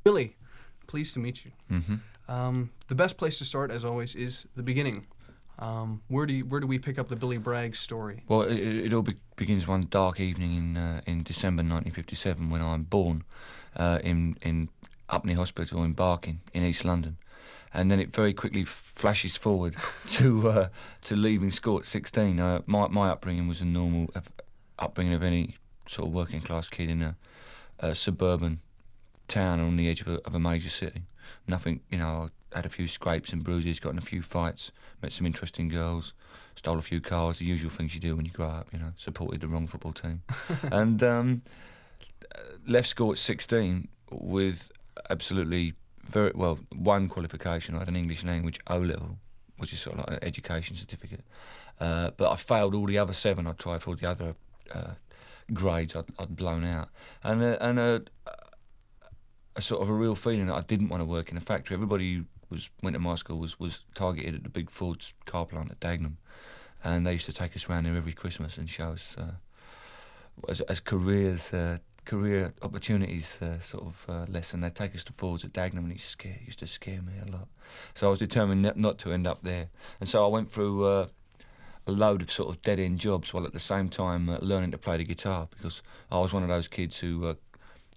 Billy, pleased to meet you. Mm-hmm. The best place to start, as always, is the beginning. Where do we pick up the Billy Bragg story? Well, it all begins one dark evening in December 1957 when I'm born in Upney Hospital in Barking in East London, and then it very quickly flashes forward to leaving school at 16. My upbringing was a normal upbringing of any sort of working class kid in a suburban town on the edge of a major city. Nothing, I had a few scrapes and bruises, got in a few fights, met some interesting girls, stole a few cars, the usual things you do when you grow up, supported the wrong football team. And left school at 16 with absolutely one qualification. I had an English language O-level, which is sort of like an education certificate. But I failed all the other 7 I tried for, the other grades I'd blown out. And a sort of a real feeling that I didn't want to work in a factory. Everybody who went to my school was targeted at the big Ford's car plant at Dagenham, and they used to take us around there every Christmas and show us as career opportunities lesson. They'd take us to Ford's at Dagenham, and it used to scare me a lot. So I was determined not to end up there, and so I went through a load of sort of dead-end jobs while at the same time learning to play the guitar, because I was one of those kids who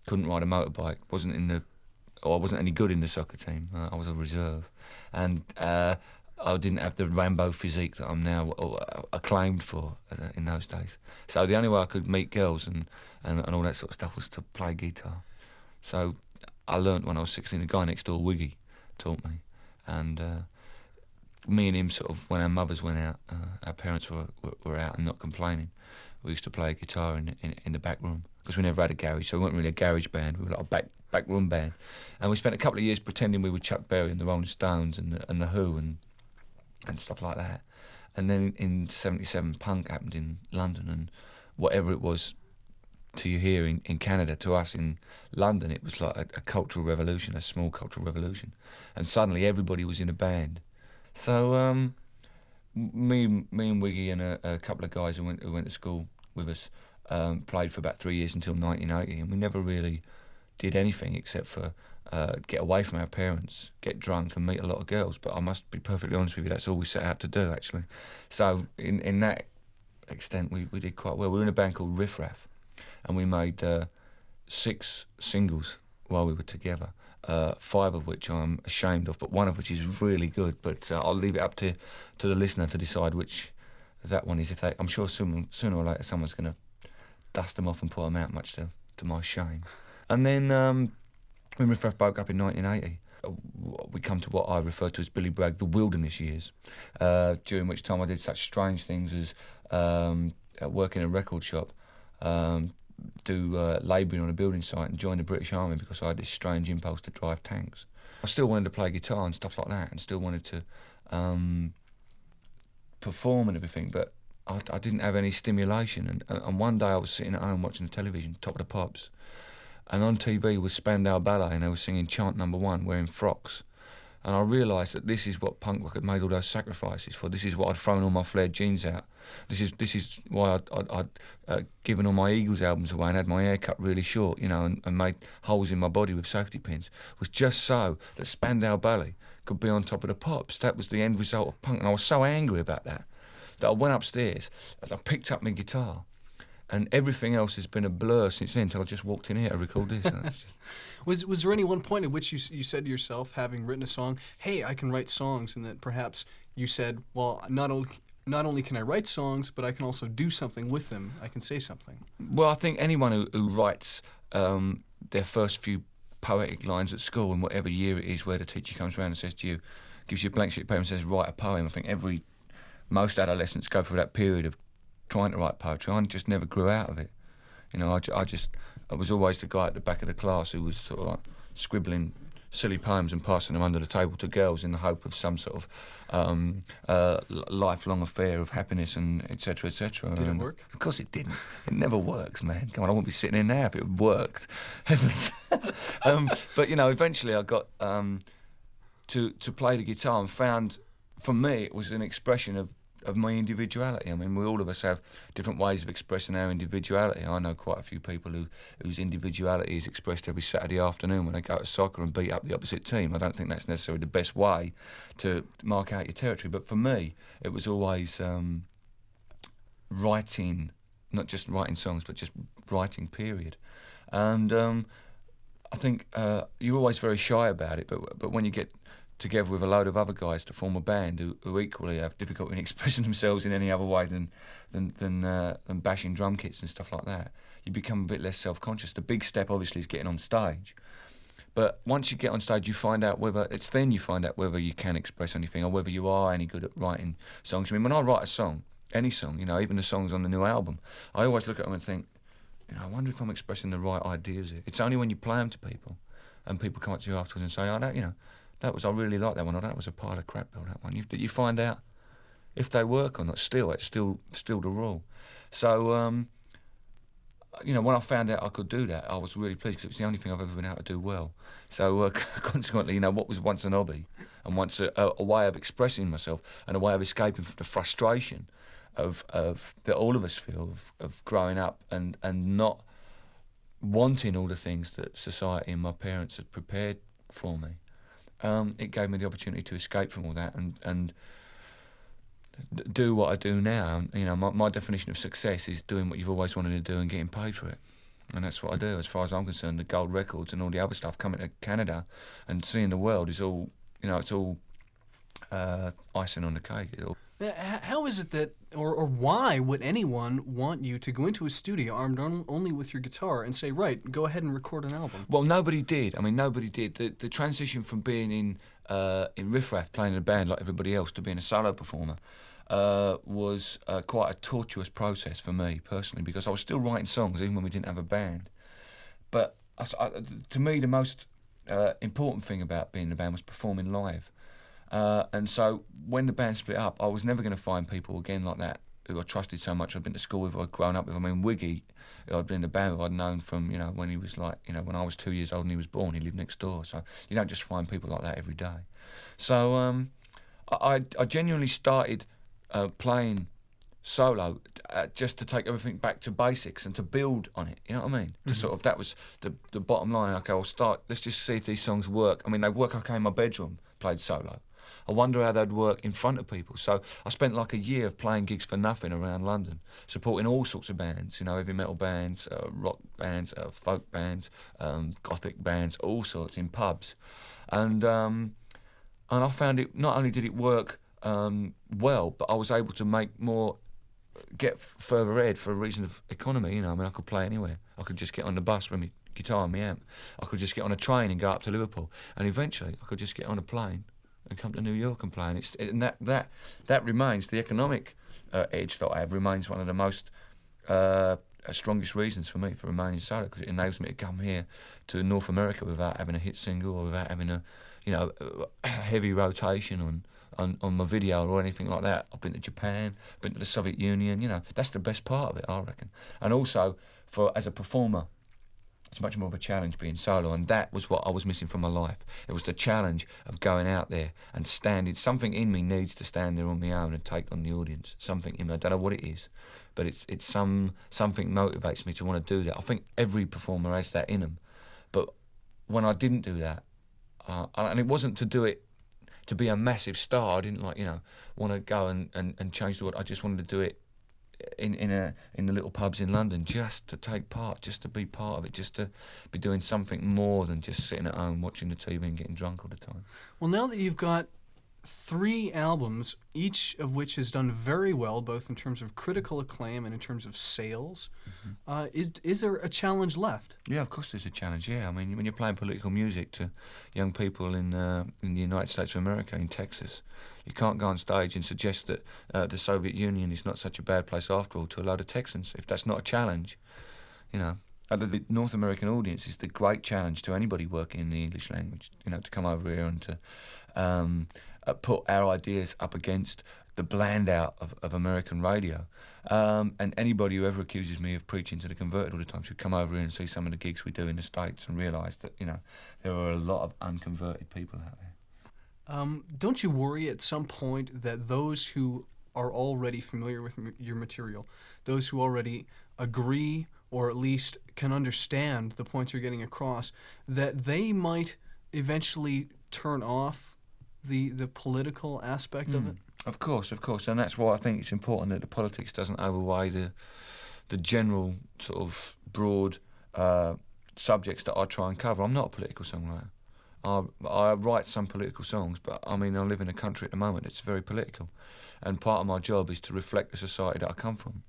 couldn't ride a motorbike, I wasn't any good in the soccer team. I was a reserve, and I didn't have the Rambo physique that I'm now acclaimed for in those days. So the only way I could meet girls and all that sort of stuff was to play guitar. So I learnt when I was 16. The guy next door, Wiggy, taught me, and me and him sort of, when our mothers went out, our parents were out and not complaining, we used to play guitar in the back room, because we never had a garage, so we weren't really a garage band, we were like a back room band. And we spent a couple of years pretending we were Chuck Berry and the Rolling Stones and the Who and stuff like that. And then in 77, punk happened in London, and whatever it was to you here in Canada, to us in London, it was like a cultural revolution, a small cultural revolution. And suddenly everybody was in a band. So me and Wiggy and a couple of guys who went to school with us played for about 3 years until 1980, and we never really did anything except for get away from our parents, get drunk and meet a lot of girls. But I must be perfectly honest with you, that's all we set out to do, actually. So in that extent, we did quite well. We were in a band called Riff Raff, and we made 6 singles while we were together, 5 of which I'm ashamed of, but one of which is really good. But I'll leave it up to the listener to decide which that one is. I'm sure sooner or later someone's going to dust them off and put them out, much to my shame. And then when Riff Raff broke up in 1980, we come to what I refer to as Billy Bragg, the wilderness years, during which time I did such strange things as work in a record shop, do labouring on a building site, and join the British Army because I had this strange impulse to drive tanks. I still wanted to play guitar and stuff like that, and still wanted to perform and everything, but I didn't have any stimulation. And one day I was sitting at home watching the television, Top of the Pops, and on TV was Spandau Ballet, and they were singing Chant No. 1, wearing frocks. And I realised that this is what punk rock had made all those sacrifices for. This is what I'd thrown all my flared jeans out. This is why I'd given all my Eagles albums away and had my hair cut really short, and made holes in my body with safety pins. It was just so that Spandau Ballet could be on Top of the Pops. That was the end result of punk, and I was so angry about that I went upstairs and I picked up my guitar. And everything else has been a blur since then, until I just walked in here to record this. Was there any one point at which you said to yourself, having written a song, hey, I can write songs, and that perhaps you said, well, not only can I write songs, but I can also do something with them. I can say something. Well, I think anyone who writes their first few poetic lines at school, in whatever year it is, where the teacher comes around and says to you, gives you a blank sheet of paper and says, write a poem. I think most adolescents go through that period of trying to write poetry. I just never grew out of it. I was always the guy at the back of the class who was sort of like scribbling silly poems and passing them under the table to girls in the hope of some sort of lifelong affair of happiness and etc. etc. Did it work? Of course it didn't. It never works, man. Come on, I wouldn't be sitting here now if it worked. But eventually I got to play the guitar and found, for me, it was an expression of of my individuality. I mean, we all of us have different ways of expressing our individuality. I know quite a few people whose individuality is expressed every Saturday afternoon when they go to soccer and beat up the opposite team. I don't think that's necessarily the best way to mark out your territory. But for me, it was always writing, not just writing songs, but just writing, period. And I think you're always very shy about it, but when you get together with a load of other guys to form a band who equally have difficulty in expressing themselves in any other way than bashing drum kits and stuff like that, you become a bit less self-conscious. The big step, obviously, is getting on stage. But once you get on stage, you find out whether you can express anything or whether you are any good at writing songs. I mean, when I write a song, any song, even the songs on the new album, I always look at them and think, I wonder if I'm expressing the right ideas here. It's only when you play them to people and people come up to you afterwards and say, I really like that one, or that was a pile of crap, or that one. You find out if they work or not. It's still the rule. So, when I found out I could do that, I was really pleased because it was the only thing I've ever been able to do well. So, consequently, what was once an hobby and once a way of expressing myself and a way of escaping from the frustration of that all of us feel of growing up and not wanting all the things that society and my parents had prepared for me. It gave me the opportunity to escape from all that and do what I do now. My definition of success is doing what you've always wanted to do and getting paid for it. And that's what I do. As far as I'm concerned, the gold records and all the other stuff coming to Canada and seeing the world is all, it's all icing on the cake. How is it that, or why would anyone want you to go into a studio armed only with your guitar and say, right, go ahead and record an album? Well, nobody did. Nobody did. The transition from being in Riff Raff, playing in a band like everybody else, to being a solo performer was quite a tortuous process for me personally, because I was still writing songs even when we didn't have a band. But to me, the most important thing about being in a band was performing live. And so when the band split up, I was never going to find people again like that who I trusted so much. I'd been to school with, I'd grown up with. I mean, Wiggy, who I'd been in the band with, I'd known from, when he was like, when I was 2 years old and he was born, he lived next door. So you don't just find people like that every day. So I genuinely started playing solo just to take everything back to basics and to build on it, you know what I mean? Mm-hmm. That was the bottom line. Okay, let's just see if these songs work. I mean, they work okay in my bedroom, played solo. I wonder how they'd work in front of people. So I spent like a year of playing gigs for nothing around London, supporting all sorts of bands, heavy metal bands, rock bands, folk bands, gothic bands, all sorts, in pubs. And I found it, not only did it work well, but I was able to get further ahead for a reason of economy. I could play anywhere. I could just get on the bus with my guitar and my amp. I could just get on a train and go up to Liverpool. And eventually I could just get on a plane and come to New York and play. And that remains, the economic edge that I have remains one of the most strongest reasons for me for remaining solo, because it enables me to come here to North America without having a hit single or without having a heavy rotation on my video or anything like that. I've been to Japan, been to the Soviet Union. That's the best part of it, I reckon. And also, as a performer, it's much more of a challenge being solo, and that was what I was missing from my life. It was the challenge of going out there and standing. Something in me needs to stand there on my own and take on the audience. Something in me, I don't know what it is, but it's something motivates me to want to do that. I think every performer has that in them. But when I didn't do that, and it wasn't to do it to be a massive star. I didn't want to go and change the world. I just wanted to do it in the little pubs in London, just to take part, just to be part of it, just to be doing something more than just sitting at home watching the TV and getting drunk all the time. Well, now that you've got 3 albums, each of which has done very well, both in terms of critical acclaim and in terms of sales, is there a challenge left? Yeah, of course there's a challenge, yeah. I mean, when you're playing political music to young people in the United States of America, in Texas, you can't go on stage and suggest that the Soviet Union is not such a bad place after all to a load of Texans. If that's not a challenge, the North American audience is the great challenge to anybody working in the English language, to come over here and to put our ideas up against the bland out of American radio. And anybody who ever accuses me of preaching to the converted all the time should come over here and see some of the gigs we do in the States and realise that, there are a lot of unconverted people out there. Don't you worry at some point that those who are already familiar with your material, those who already agree or at least can understand the points you're getting across, that they might eventually turn off the political aspect of it? Of course, and that's why I think it's important that the politics doesn't overweigh the general sort of broad subjects that I try and cover. I'm not a political songwriter. I write some political songs, but I mean I live in a country at the moment that's very political, and part of my job is to reflect the society that I come from.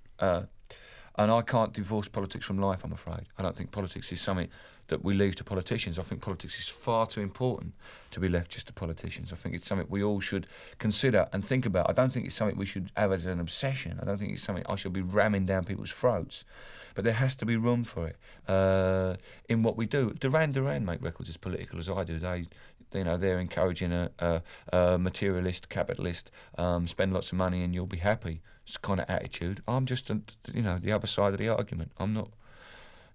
And I can't divorce politics from life, I'm afraid. I don't think politics is something that we leave to politicians. I think politics is far too important to be left just to politicians. I think it's something we all should consider and think about. I don't think it's something we should have as an obsession. I don't think it's something I should be ramming down people's throats. But there has to be room for it in what we do. Duran Duran make records as political as I do. They're encouraging a materialist, capitalist, spend lots of money and you'll be happy kind of attitude. I'm just, the other side of the argument. I'm not,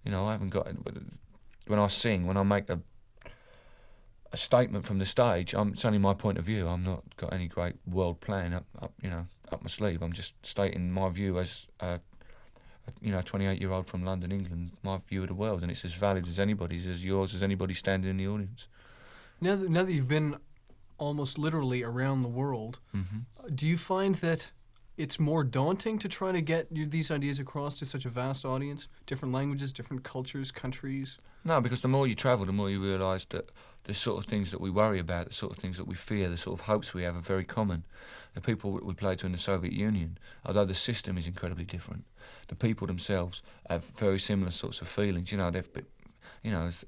I haven't got. When I sing, when I make a statement from the stage, it's only my point of view. I'm not got any great world plan up my sleeve. I'm just stating my view as a 28-year-old from London, England, my view of the world, and it's as valid as anybody's, as yours, as anybody standing in the audience. Now that you've been almost literally around the world, do you find that it's more daunting to try to get these ideas across to such a vast audience, different languages, different cultures, countries? No, because the more you travel, the more you realise that the sort of things that we worry about, the sort of things that we fear, the sort of hopes we have are very common. The people that we played to in the Soviet Union, although the system is incredibly different, the people themselves have very similar sorts of feelings. They've been, as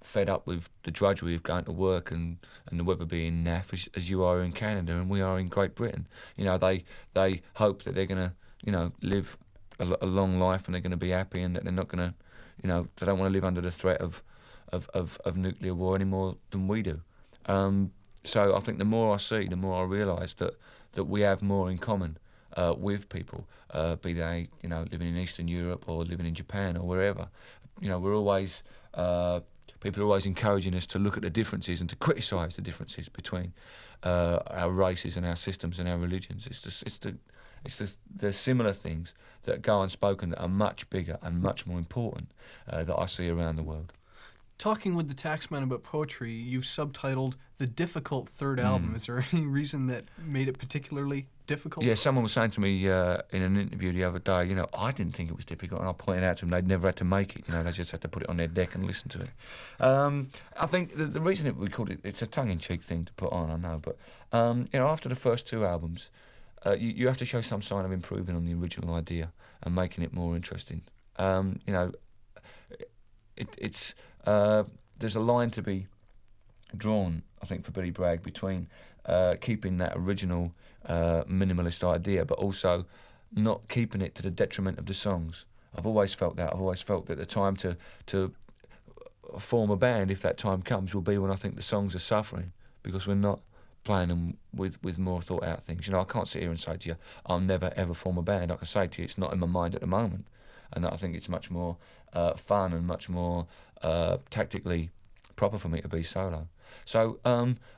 fed up with the drudgery of going to work and the weather being naff as you are in Canada and we are in Great Britain. They hope that they're going to, live a long life and they're going to be happy and that they're not going to, they don't want to live under the threat of nuclear war any more than we do. So I think the more I see, the more I realise that we have more in common with people, be they, living in Eastern Europe or living in Japan or wherever. We're always... people are always encouraging us to look at the differences and to criticise the differences between our races and our systems and our religions. It's the similar things that go unspoken that are much bigger and much more important that I see around the world. Talking with the Taxman about poetry, you've subtitled The Difficult Third Album. Is there any reason that made it particularly difficult? Yeah, someone was saying to me in an interview the other day, I didn't think it was difficult, and I pointed out to them they'd never had to make it, they just had to put it on their deck and listen to it. I think the reason we called it's a tongue-in-cheek thing to put on, I know, but, after the first two albums, you have to show some sign of improving on the original idea and making it more interesting. There's a line to be drawn, I think, for Billy Bragg between keeping that original minimalist idea, but also not keeping it to the detriment of the songs. I've always felt that. I've always felt that the time to form a band, if that time comes, will be when I think the songs are suffering because we're not playing them with more thought out things. I can't sit here and say to you, I'll never ever form a band. I can say to you, it's not in my mind at the moment. And I think it's much more fun and much more tactically proper for me to be solo. So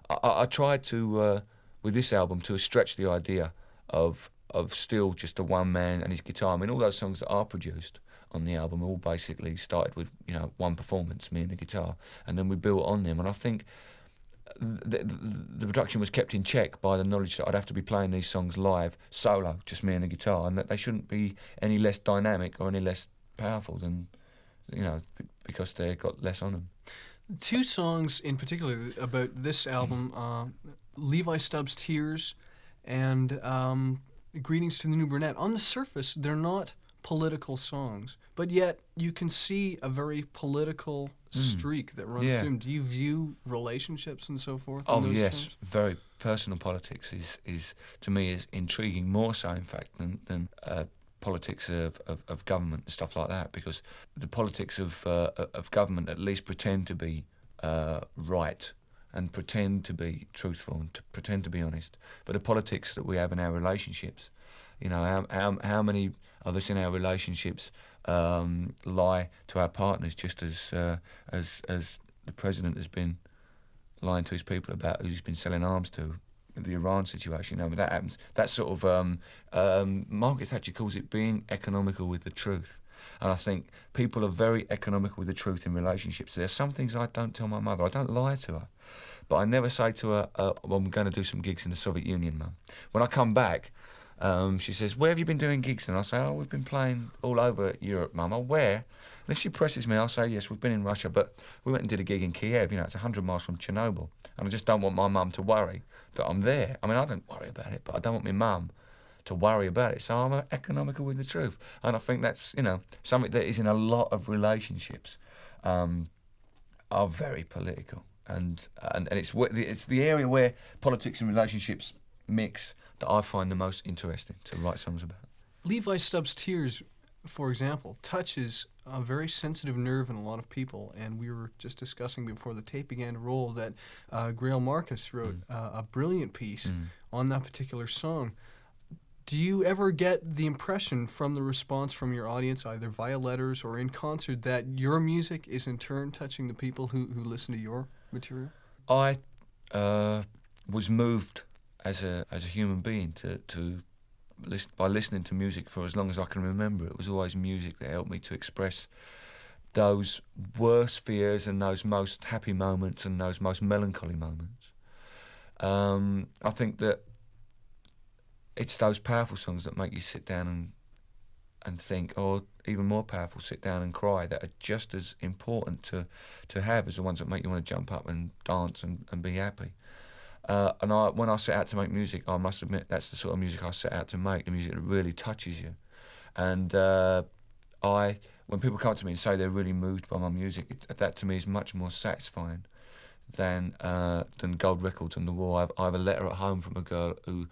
I tried to, with this album, to stretch the idea of still just a one man and his guitar. I mean, all those songs that are produced on the album all basically started with one performance, me and the guitar, and then we built on them. And I think the production was kept in check by the knowledge that I'd have to be playing these songs live, solo, just me and the guitar, and that they shouldn't be any less dynamic or any less powerful than, because they got less on them. Two songs in particular about this album, Levi Stubbs' Tears and Greetings to the New Brunette. On the surface, they're not political songs, but yet you can see a very political streak that runs through them. Do you view relationships and so forth in those terms? Very personal politics is to me is intriguing, more so in fact than politics of government and stuff like that, because the politics of government at least pretend to be right and pretend to be truthful and to pretend to be honest, but the politics that we have in our relationships, how many of us in our relationships lie to our partners, just as the president has been lying to his people about who he's been selling arms to, the Iran situation, when that happens, that sort of Margaret Thatcher calls it being economical with the truth. And I think people are very economical with the truth in relationships. There are some things I don't tell my mother. I don't lie to her. But I never say to her, well, I'm going to do some gigs in the Soviet Union, Mum. When I come back, she says, where have you been doing gigs? And I say, oh, we've been playing all over Europe, Mum. Oh, where? And if she presses me, I'll say, yes, we've been in Russia, but we went and did a gig in Kiev. It's 100 miles from Chernobyl. And I just don't want my mum to worry that I'm there. I mean, I don't worry about it, but I don't want my mum to worry about it. So I'm economical with the truth. And I think that's, something that is in a lot of relationships are very political. And it's the area where politics and relationships mix that I find the most interesting to write songs about. Levi Stubbs' Tears, for example, touches a very sensitive nerve in a lot of people, and we were just discussing before the tape began to roll that Grail Marcus wrote a brilliant piece on that particular song. Do you ever get the impression from the response from your audience, either via letters or in concert, that your music is in turn touching the people who listen to your material? I was moved as a human being to listen, by listening to music for as long as I can remember. It was always music that helped me to express those worst fears and those most happy moments and those most melancholy moments. I think that it's those powerful songs that make you sit down and think, or even more powerful, sit down and cry, that are just as important to have as the ones that make you want to jump up and dance and be happy. When I set out to make music, I must admit that's the sort of music I set out to make, the music that really touches you. And when people come to me and say they're really moved by my music, that to me is much more satisfying than gold records on the wall. I have a letter at home from a girl who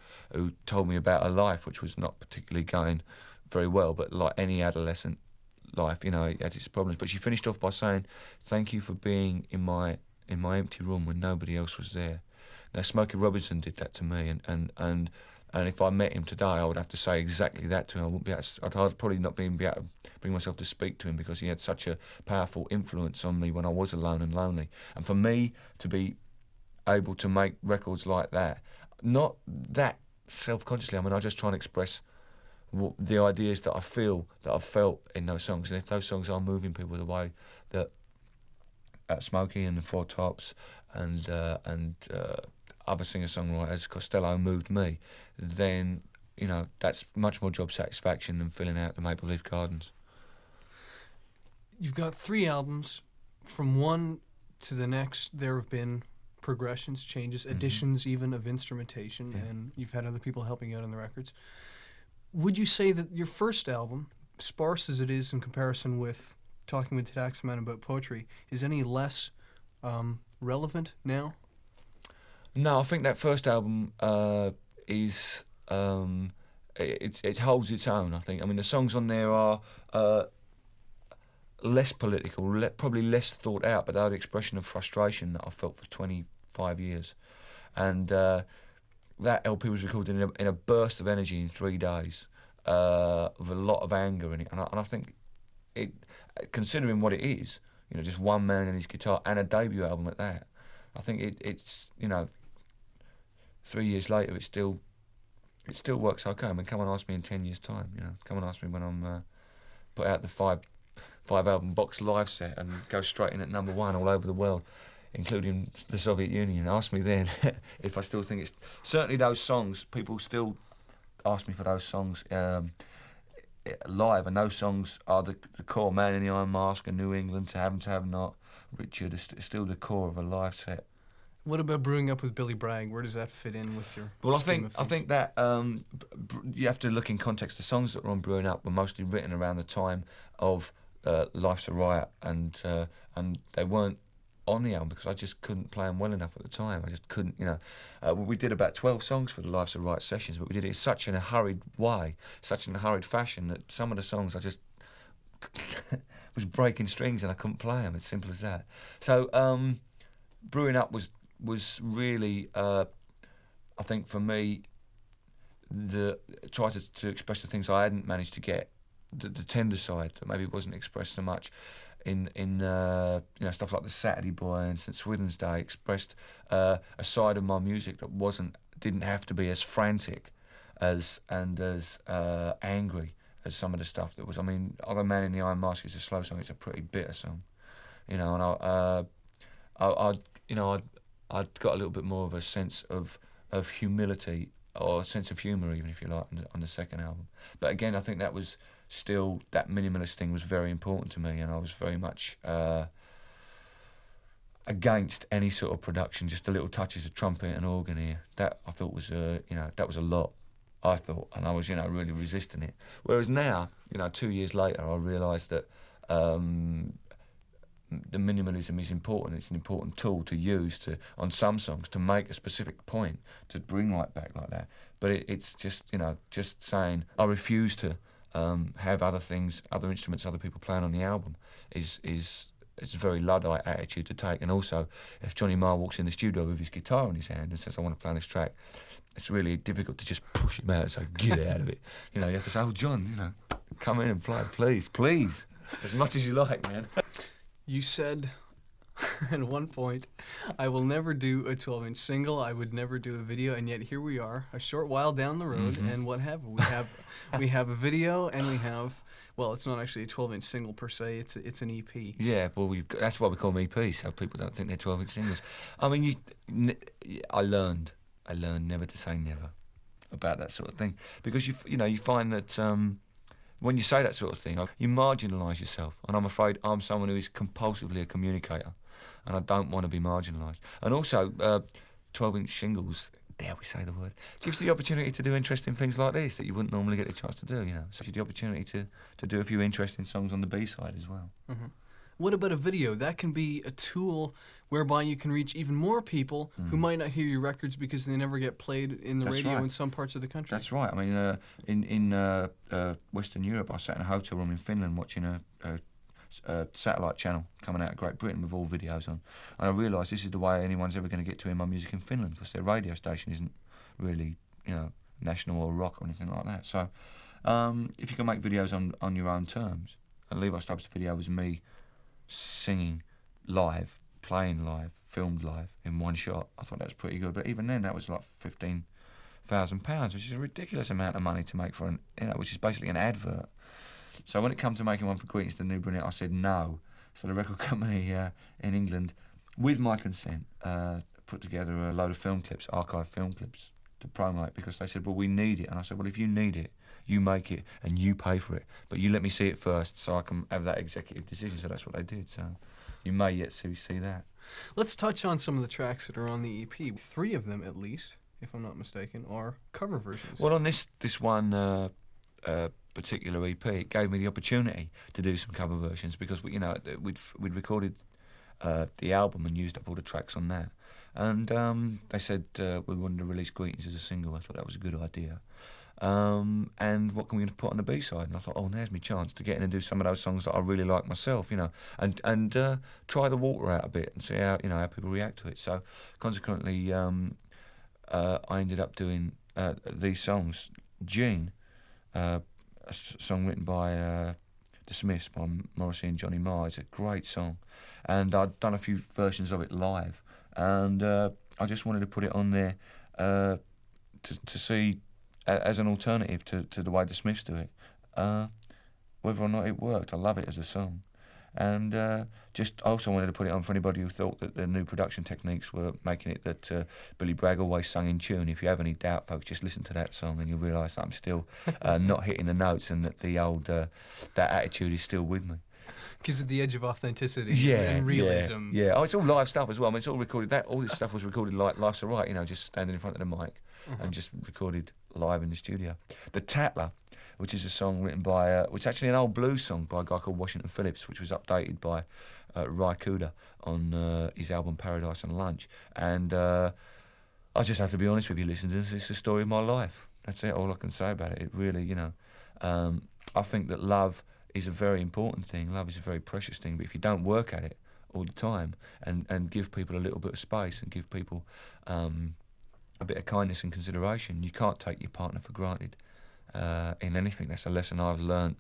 told me about her life, which was not particularly going very well, but like any adolescent life, it had its problems. But she finished off by saying, "Thank you for being in my empty room when nobody else was there." Now, Smokey Robinson did that to me, and if I met him today, I would have to say exactly that to him. I wouldn't be able to, I'd probably not be able to bring myself to speak to him, because he had such a powerful influence on me when I was alone and lonely. And for me to be able to make records like that, not that self-consciously, I just try and express the ideas that I feel, that I've felt in those songs. And if those songs are moving people the way that Smokey and the Four Tops and other singer-songwriters, Costello, moved me, then, that's much more job satisfaction than filling out the Maple Leaf Gardens. You've got 3 albums. From one to the next, there have been progressions, changes, additions even of instrumentation, and you've had other people helping you out on the records. Would you say that your first album, sparse as it is in comparison with Talking with Taxman about poetry, is any less relevant now? No, I think that first album is it holds its own. I think. The songs on there are less political, probably less thought out, but they're the expression of frustration that I felt for 25 years, and that LP was recorded in a burst of energy in 3 days, with a lot of anger in it, and I think it, considering what it is, just one man and his guitar and a debut album at that, I think it's 3 years later, it still works okay. Come and ask me in 10 years' time. Come and ask me when I'm put out the five album box live set and go straight in at number 1 all over the world, including the Soviet Union. Ask me then if I still think it's certainly those songs. People still ask me for those songs live, and those songs are the core. Man in the Iron Mask and New England, To Have Not, Richard is still the core of a live set. What about Brewing Up with Billy Bragg? Where does that fit in with your? Well, I think that you have to look in context. The songs that were on Brewing Up were mostly written around the time of Life's a Riot, and they weren't on the album because I just couldn't play them well enough at the time. I just couldn't, we did about 12 songs for the Life's a Riot sessions, but we did it such in a hurried way, such in a hurried fashion, that some of the songs I just was breaking strings and I couldn't play them. It's simple as that. So Brewing Up was really, I think for me, try to express the things I hadn't managed to get, the tender side that maybe wasn't expressed so much stuff like the Saturday Boy and St Swithin's Day expressed a side of my music that didn't have to be as frantic as angry as some of the stuff that was. I mean, Other Man in the Iron Mask is a slow song. It's a pretty bitter song, and I'd got a little bit more of a sense of humility, or a sense of humour, even, if you like, on the second album. But again, I think that was still, that minimalist thing was very important to me, and I was very much against any sort of production, just the little touches of trumpet and organ here. That I thought was that was a lot, I thought, and I was really resisting it. Whereas now, 2 years later, I realised that the minimalism is important. It's an important tool to use on some songs to make a specific point, to bring right back like that. But it's just just saying I refuse to have other things, other instruments, other people playing on the album is it's a very Luddite attitude to take. And also, if Johnny Marr walks in the studio with his guitar in his hand and says, "I want to play on this track," it's really difficult to just push him out and say, "Get out of it." You have to say, "Oh, John, come in and play, please, as much as you like, man." You said at one point, "I will never do a 12-inch single. I would never do a video," and yet here we are, a short while down the road, and what have we? We have a video, and we have, well, it's not actually a 12-inch single per se. It's an EP. Yeah, well, that's why we call them EPs, so people don't think they're 12-inch singles. I mean, I learned never to say never about that sort of thing, because you find that. When you say that sort of thing, you marginalise yourself, and I'm afraid I'm someone who is compulsively a communicator, and I don't want to be marginalised. And also, 12-inch singles, dare we say the word, gives you the opportunity to do interesting things like this that you wouldn't normally get the chance to do, So you the opportunity to do a few interesting songs on the B-side as well. Mm-hmm. What about a video? That can be a tool whereby you can reach even more people who might not hear your records because they never get played in the radio in some parts of the country. That's right. I mean, in Western Europe, I sat in a hotel room in Finland watching a satellite channel coming out of Great Britain with all videos on, and I realised this is the way anyone's ever going to get to hear my music in Finland, because their radio station isn't really, national or rock or anything like that. So, if you can make videos on your own terms, and Levi Stubbs' video was me singing live, playing live, filmed live in one shot. I thought that was pretty good, but even then, that was like £15,000, which is a ridiculous amount of money to make for which is basically an advert. So when it came to making one for Greetings to the New Brunette, I said no. So the record company in England, with my consent, put together a load of film clips, archive film clips, to promote, because they said, "Well, we need it." And I said, "Well, if you need it, you make it and you pay for it, but you let me see it first so I can have that executive decision." So that's what they did. So you may yet see that. Let's touch on some of the tracks that are on the EP. 3 of them, at least, if I'm not mistaken, are cover versions. Well, on this one particular EP, it gave me the opportunity to do some cover versions, because we'd recorded the album and used up all the tracks on that. And they said we wanted to release Greetings as a single. I thought that was a good idea. And what can we put on the B-side? And I thought, oh, there's my chance to get in and do some of those songs that I really like myself, and try the water out a bit and see how people react to it. So consequently, I ended up doing these songs. Gene, a song written by The Smiths, by Morrissey and Johnny Marr, is a great song, and I'd done a few versions of it live, and I just wanted to put it on there to see, as an alternative to the way the Smiths do it, whether or not it worked. I love it as a song. And I also wanted to put it on for anybody who thought that the new production techniques were making it that Billy Bragg always sung in tune. If you have any doubt, folks, just listen to that song and you'll realise that I'm still not hitting the notes, and that the old that attitude is still with me. Gives it the edge of authenticity and realism. Yeah. Oh, it's all live stuff as well. I mean, it's all recorded. All this stuff was recorded like Life's Alright, just standing in front of the mic and just recorded live in the studio. The Tatler, which is a song written by, which is actually an old blues song by a guy called Washington Phillips, which was updated by Ry Cooder on his album Paradise and Lunch. And I just have to be honest with you, listeners, it's the story of my life. That's it, all I can say about it. It really, I think that love is a very important thing. Love is a very precious thing, but if you don't work at it all the time and give people a little bit of space and give people a bit of kindness and consideration, you can't take your partner for granted in anything. That's a lesson I've learned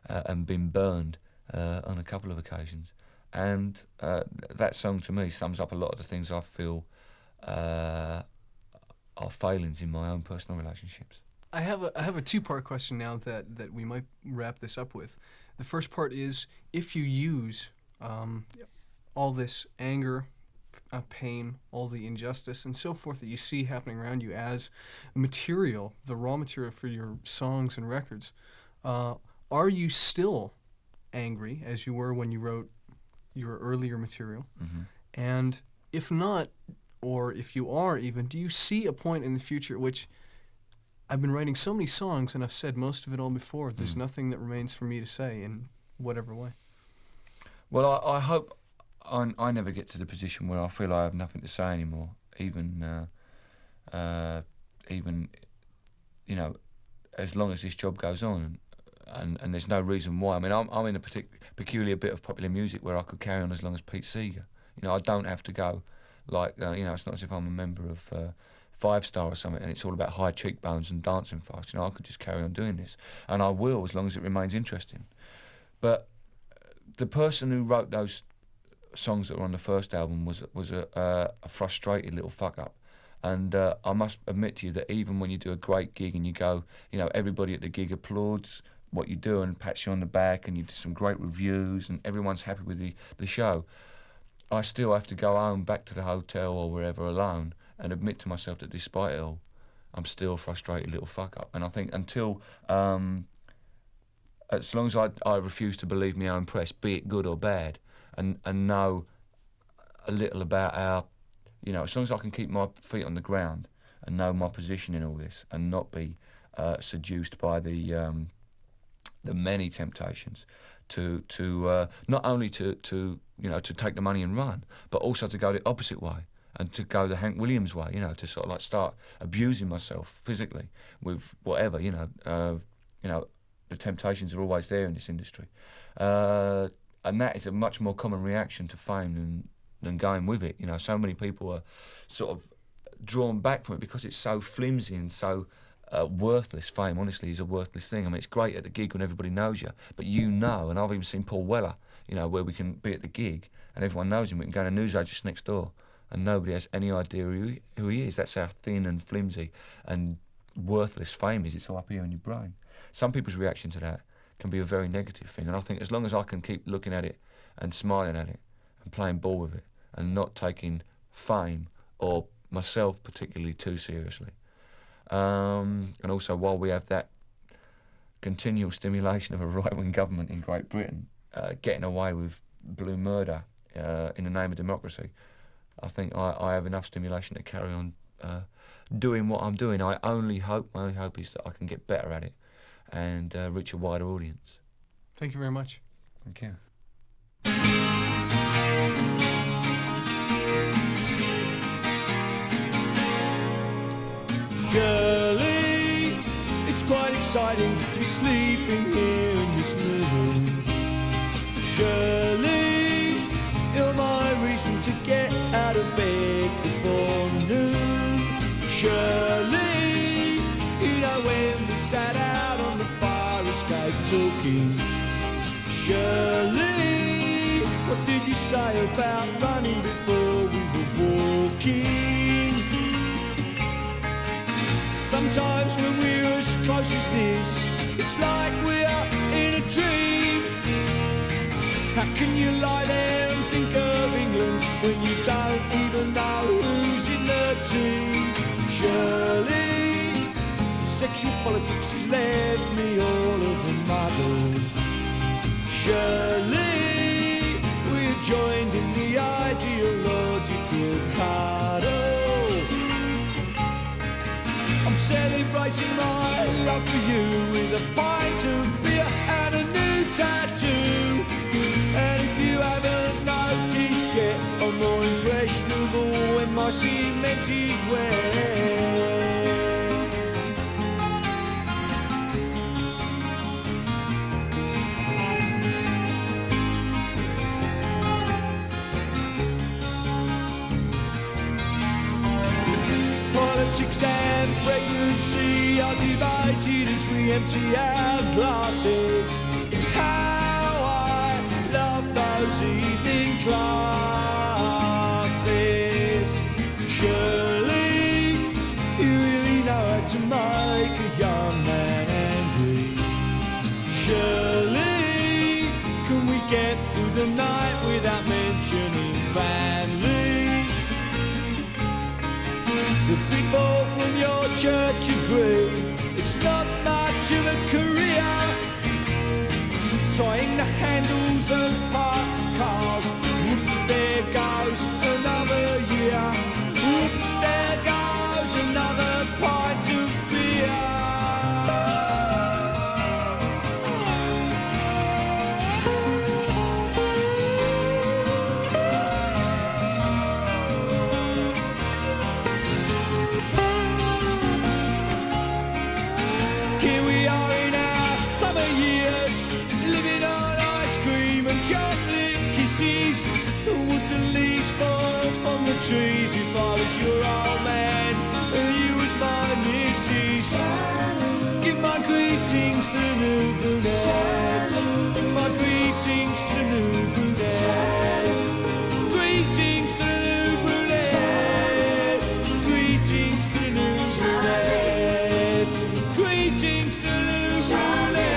and been burned on a couple of occasions. And that song to me sums up a lot of the things I feel are failings in my own personal relationships. I have a two-part question now that we might wrap this up with. The first part is, if you use all this anger, pain, all the injustice and so forth that you see happening around you as material, the raw material for your songs and records, are you still angry as you were when you wrote your earlier material? Mm-hmm. And if not, or if you are even, do you see a point in the future at which I've been writing so many songs and I've said most of it all before, there's nothing that remains for me to say in whatever way? Well, I hope I never get to the position where I feel I have nothing to say anymore, even you know, as long as this job goes on, and there's no reason why. I mean, I'm in a peculiar bit of popular music where I could carry on as long as Pete Seeger. You know, I don't have to go like, you know, it's not as if I'm a member of Five Star or something and it's all about high cheekbones and dancing fast. You know, I could just carry on doing this, and I will as long as it remains interesting. But the person who wrote those songs that were on the first album was a frustrated little fuck up. And I must admit to you that even when you do a great gig and you go, you know, everybody at the gig applauds what you do and pats you on the back and you do some great reviews and everyone's happy with the show, I still have to go home, back to the hotel or wherever alone, and admit to myself that despite it all, I'm still a frustrated little fuck up. And I think until, as long as I refuse to believe my own press, be it good or bad, and know a little about how, you know, as long as I can keep my feet on the ground and know my position in all this and not be seduced by the many temptations to not only to you know, to take the money and run, but also to go the opposite way and to go the Hank Williams way, you know, to sort of like start abusing myself physically with whatever, you know, the temptations are always there in this industry. And that is a much more common reaction to fame than going with it. You know, so many people are sort of drawn back from it because it's so flimsy and so worthless. Fame, honestly, is a worthless thing. I mean, it's great at the gig when everybody knows you, but you know, and I've even seen Paul Weller, you know, where we can be at the gig and everyone knows him. We can go to a newsagent just next door and nobody has any idea who he is. That's how thin and flimsy and worthless fame is. It's all up here in your brain. Some people's reaction to that can be a very negative thing, and I think as long as I can keep looking at it and smiling at it and playing ball with it and not taking fame or myself particularly too seriously, and also while we have that continual stimulation of a right-wing government in Great Britain getting away with blue murder in the name of democracy, I think I have enough stimulation to carry on doing what I'm doing. My only hope is that I can get better at it and reach a wider audience. Thank you very much. Thank you. Shirley, it's quite exciting to be sleeping here in this room. Shirley, you're my reason to get out of bed before noon. Shirley, you know when we sat out on the fire escape talking. Shirley, what did you say about running before we were walking? Sometimes when we're as close as this, it's like we're in a dream. How can you lie there and think of England when you don't even know who's in the team? Shirley, sexual politics has left me all of a muddle. Shirley, we're joined in the ideological cuddle. I'm celebrating my love for you with a pint of beer and a new tattoo. And if you haven't noticed yet, I'm more impressionable when my cement is wet. Politics and pregnancy are debated as we empty our glasses. How I those evening classes. Surely you really know how to make a young man angry. Surely can we get through the night without mentioning family? The people from your church agree it's not much of a career, trying the handles of parked cars. Whoops, there goes another year. Whoops, there goes another pint of beer. Here we are in our summer years, living on ice cream and chocolate kisses. Would the leaves fall from the trees if I was your old man and you was my missus? Give my greetings to the new brunette. My greetings to the new brunette. Greetings to the new brunette. Greetings to the new brunette. Greetings to the new brunette.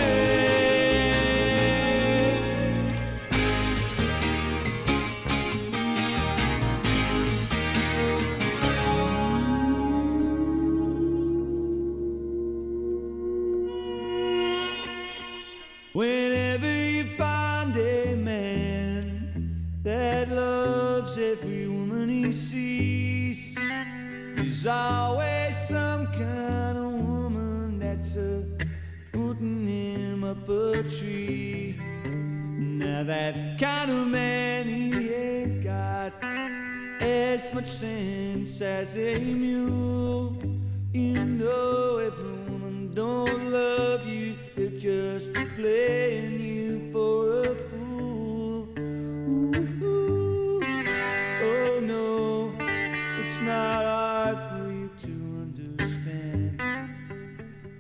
Whenever you find a man that loves every woman he sees, there's always some kind of woman that's putting him up a tree. Now that kind of man, he ain't got as much sense as a mule. You know every woman don't love you, they're just playing you for a fool. Ooh, oh no, it's not hard for you to understand.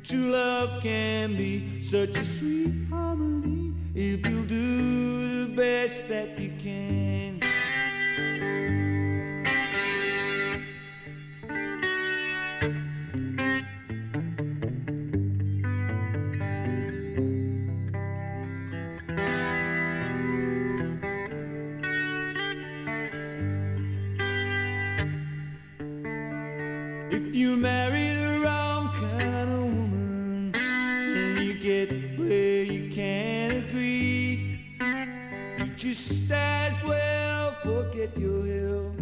True love can be such a sweet harmony if you do the best that you can. If you marry the wrong kind of woman, then you get where you can't agree. You just as well forget your hill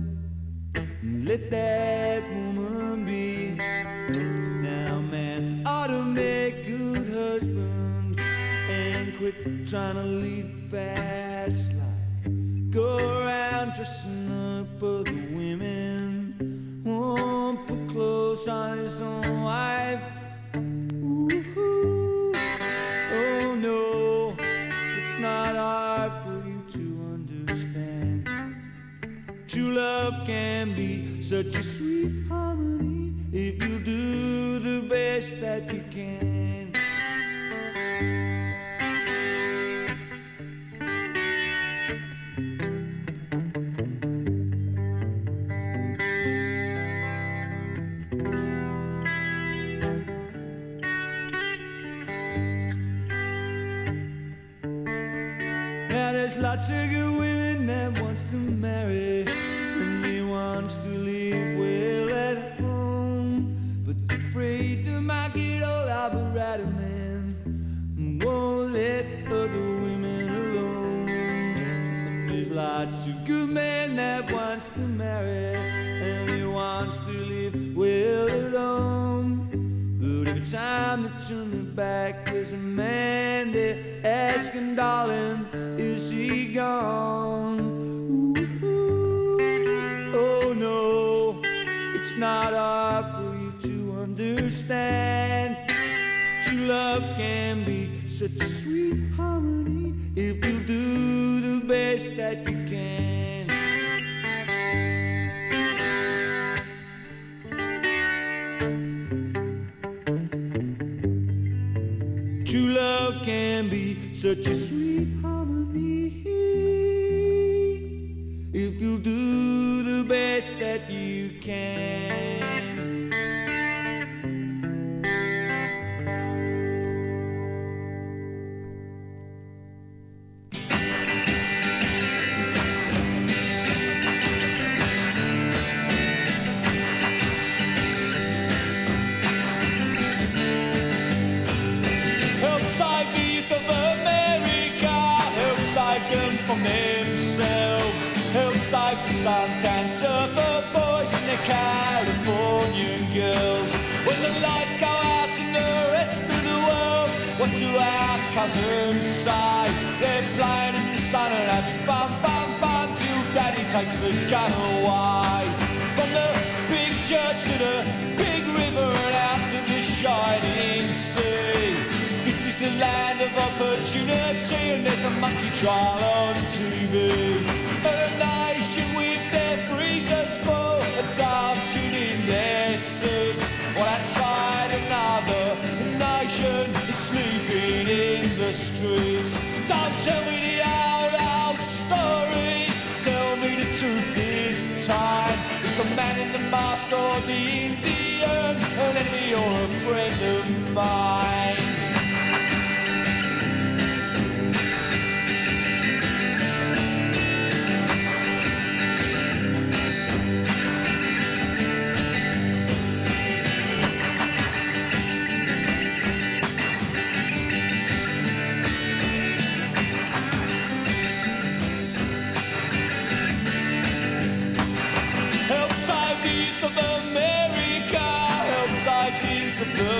and let that woman be. Now man ought to make good husbands and quit trying to lead a fast life. Go around dressing up other women, won't put clothes on his own wife. Ooh, oh no, it's not hard for you to understand. True love can be such a sweet harmony if you do the best that you can. Now there's lots of good women that wants to marry and they wants to live well at home, but they're afraid they might get all of a right man and won't let other women alone. And there's lots of good men that wants to marry and he wants to live well at home, but every time they turn their back, there's a man there asking, darling, is he gone? Ooh, oh no, it's not hard for you to understand. True love can be such a sweet harmony if you do the best that you can. True love can be such a sweet harmony best that you can. Help save the youth of America, help save them from themselves, help save the suntan surfer boys and the Californian girls. When the lights go out in the rest of the world, what do our cousins say? They're playing in the sun and having fun, fun, fun, till Daddy takes the gun away. From the big church to the big river and out to the shining sea. This is the land of opportunity, and there's a monkey trial on TV. And a nation with their freezers full of doubting in their seats, while outside another nation is sleeping in the streets. Don't tell me the old story, tell me the truth this time. Is the man in the mask or the Indian an enemy or a friend of mine? Help save the youth of America, help save the youth of the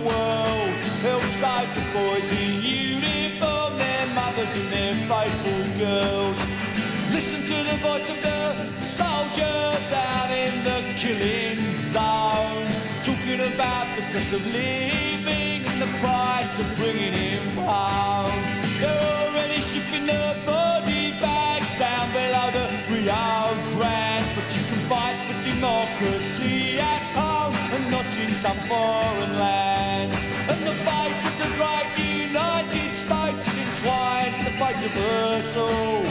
world, help save the boys in uniform, their mothers and their faithful girls. Listen to the voice of the soldier down in the killing zone, talking about the cost of living and the price of bringing him home. They're already shipping the body bags down below the Rio Grande, but you can fight for democracy at home and not in some foreign land. And the fate of the great United States is entwined in the fate of us all.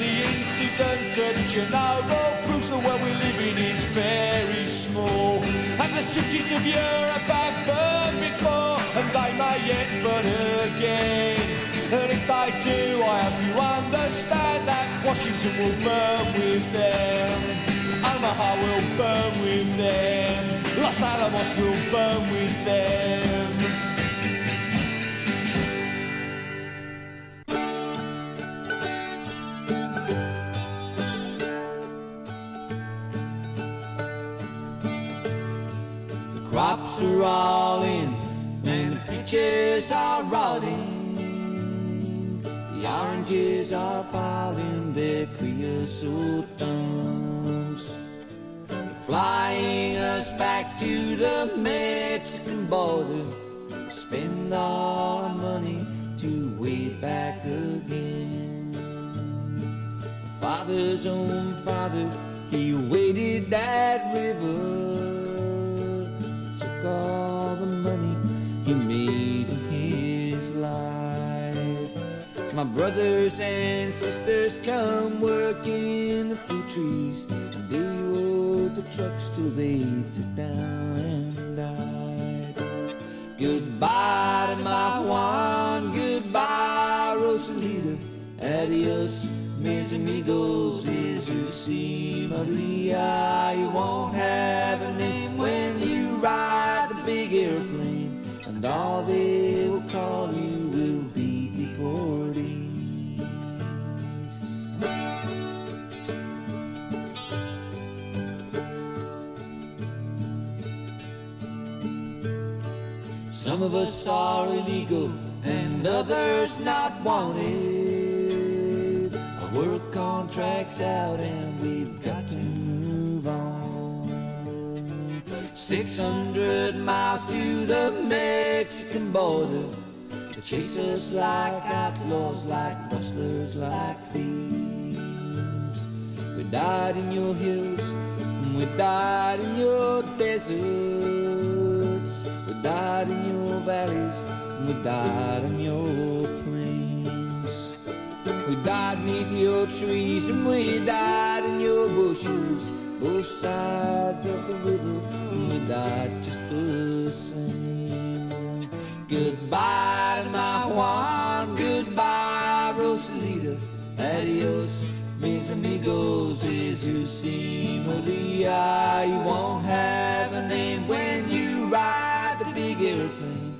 The incident at Chernobyl proves the world we live in is very small. And the cities of Europe have burned before, and they may yet burn again. And if they do, I hope you understand that Washington will burn with them, Omaha will burn with them, Los Alamos will burn with them. The crops are all in and the peaches are rotting. The oranges are piling their creosote thumbs. They're flying us back to the Mexican border. We spend all our money to way back again. My father's own father, he waded that river. He took all the money he made in his life. My brothers and sisters come work in the fruit trees, and they rode the trucks till they took down and died. Goodbye to my Juan, goodbye Rosalita, adios mis amigos, Jesus y Maria. You won't have a name when you ride the big airplane, and all they will call you will be deportees. Some of us are illegal and others not wanted. Our work contract's out and we've got to move on. 600 miles to the Mexican border. They chase us like outlaws, like rustlers, like thieves. We died in your hills, and we died in your deserts. We died in your valleys, and we died in your plains. We died neath your trees and we died in your bushes, both sides of the river, and we died just the same. Goodbye to my Juan, goodbye Rosalita, adios mis amigos, Jesus y Maria. You won't have a name when you ride the big airplane,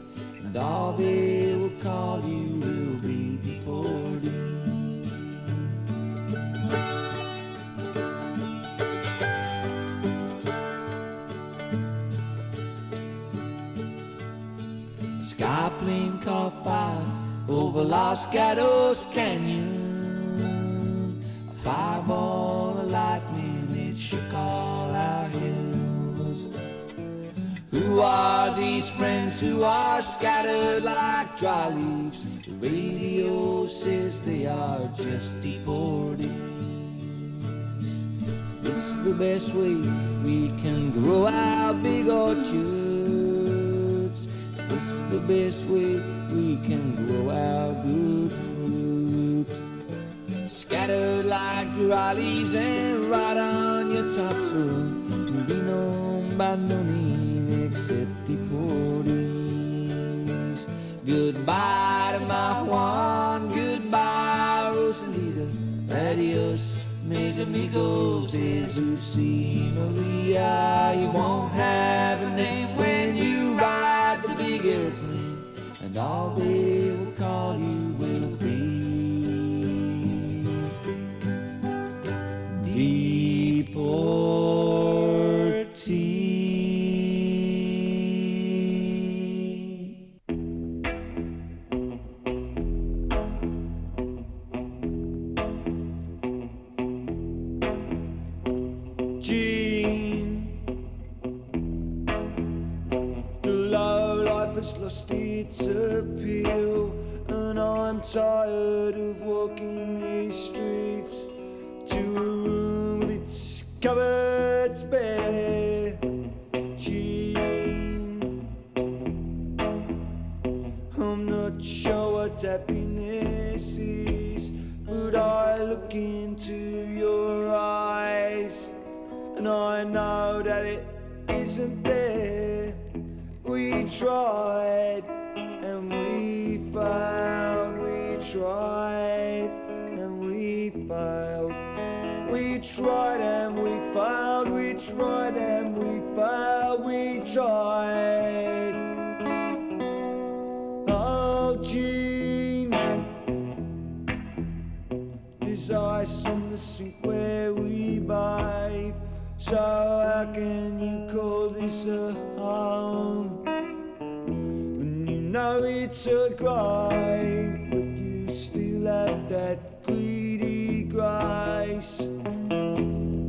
and all they will call you will be deported. A sky plane caught fire over Los Gatos Canyon, a fireball of lightning, it shook all our hills. Who are these friends who are scattered like dry leaves? The radio says they are just deportees. Is this the best way we can grow our big orchards? Is this the best way we can grow our good fruit? Scattered like dry leaves and right on your topsoil, and be known by no name except deportees. Goodbye to my Juan, goodbye Rosalita, adios mis amigos, Jesus y Maria. You won't have a name when you ride the big airplane, and all they will call you will be deportee. Gene, the low life has lost its appeal, and I'm tired of walking these streets to a room with its cupboards bare. Gene, I'm not sure what happiness is, but I look into your eyes and I know that it isn't there. We tried and we failed, we tried and we failed. We tried and we failed, we tried and we failed, we tried. Oh, Gene, there's ice on the sink where we bathe, so how can you call this a home? When you know it's a grave, but you still have that greedy grace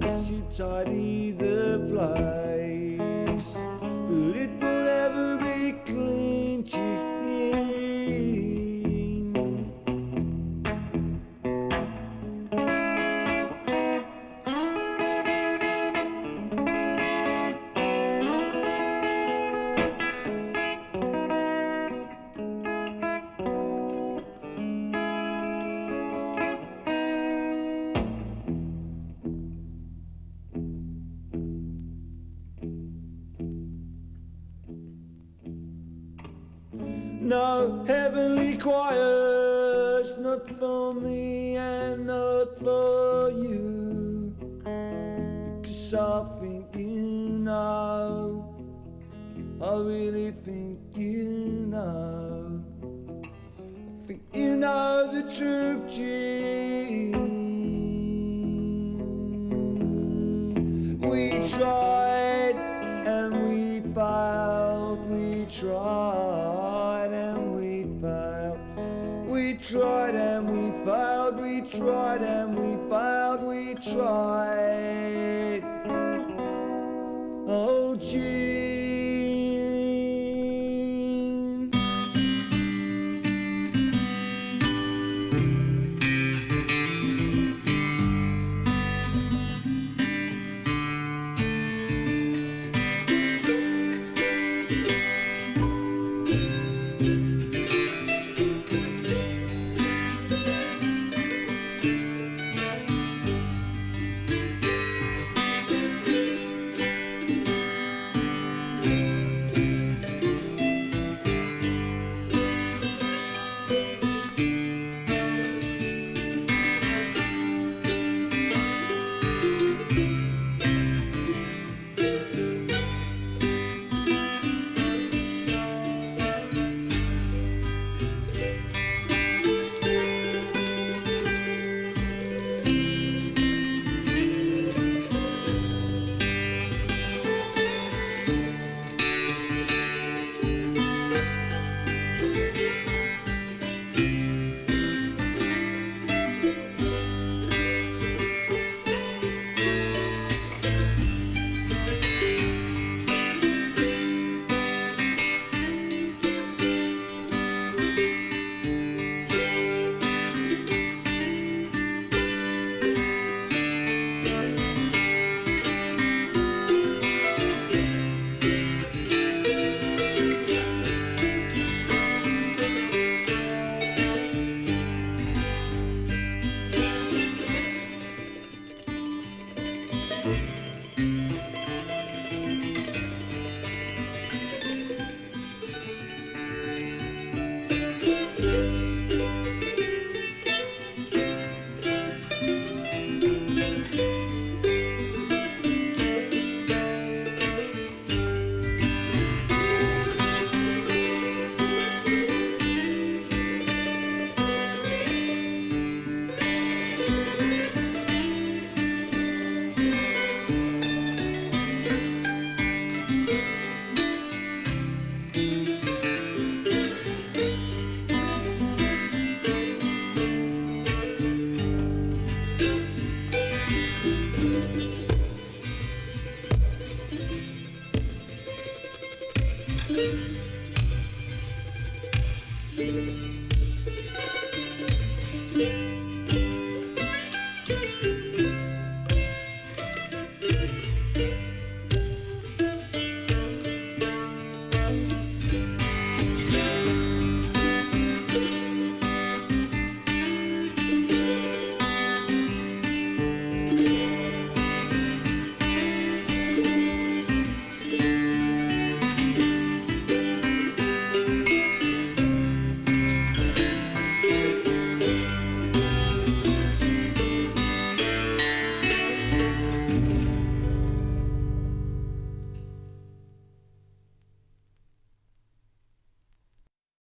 as you tidy the place, but it will never be clean, Gene. No heavenly choirs, not for me and not for you, because I think you know, I really think you know, I think you know the truth, Gene. We tried and we failed, we tried and we failed, we tried and we failed, we tried and we failed, we tried. Oh, Gene.